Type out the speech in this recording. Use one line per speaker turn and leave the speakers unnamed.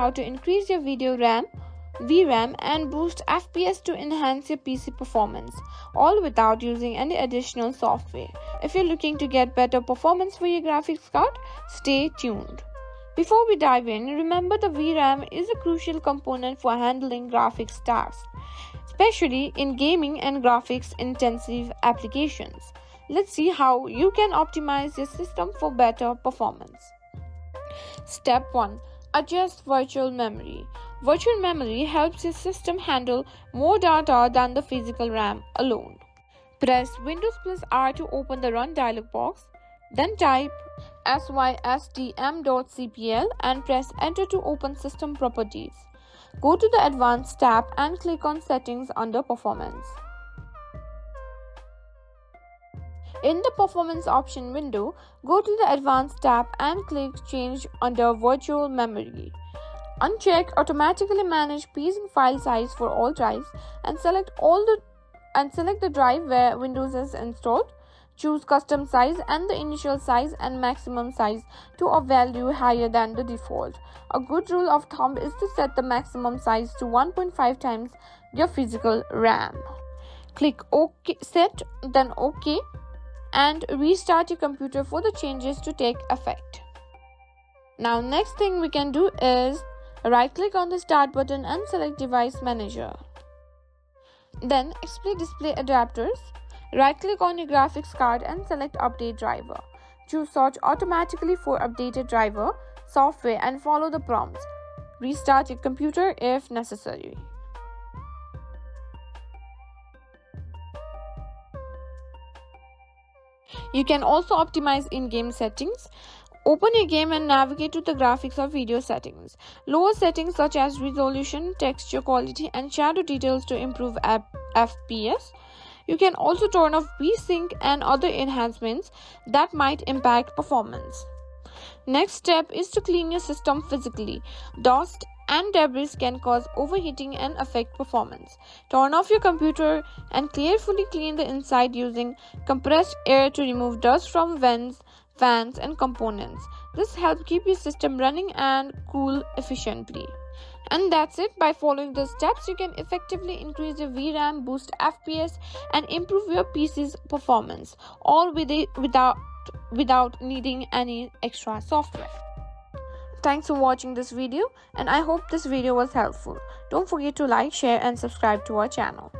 how to increase your video RAM, VRAM and boost FPS to enhance your PC performance, all without using any additional software. If you're looking to get better performance for your graphics card, stay tuned. Before we dive in, remember the VRAM is a crucial component for handling graphics tasks, especially in gaming and graphics-intensive applications. Let's see how you can optimize your system for better performance. Step 1. Adjust virtual memory. Virtual memory helps your system handle more data than the physical RAM alone. Press Windows plus R to open the Run dialog box. Then type sysdm.cpl and press Enter to open System Properties. Go to the Advanced tab and click on Settings under Performance. In the Performance option window, go to the Advanced tab and click Change under Virtual Memory. Uncheck Automatically Manage Piece and File Size for all drives and select the drive where Windows is installed. Choose Custom Size and the initial size and maximum size to a value higher than the default. A good rule of thumb is to set the maximum size to 1.5 times your physical RAM. Click OK, Set, then OK, and restart your computer for the changes to take effect. Now, next thing we can do is right-click on the Start button and select Device Manager. Then Display Adapters. Right-click on your graphics card and select Update Driver. Choose Search automatically for updated driver, software and follow the prompts. Restart your computer if necessary. You can also optimize in-game settings. Open your game and navigate to the graphics or video settings. Lower settings such as resolution, texture quality and shadow details to improve FPS. You can also turn off VSync and other enhancements that might impact performance. Next step is to clean your system physically. Dust and debris can cause overheating and affect performance. Turn off your computer and carefully clean the inside using compressed air to remove dust from vents, fans and components. This helps keep your system running and cool efficiently. And that's it. By following the steps, you can effectively increase your VRAM, boost FPS and improve your PC's performance, all without needing any extra software. Thanks for watching this video and I hope this video was helpful. Don't forget to like, share and subscribe to our channel.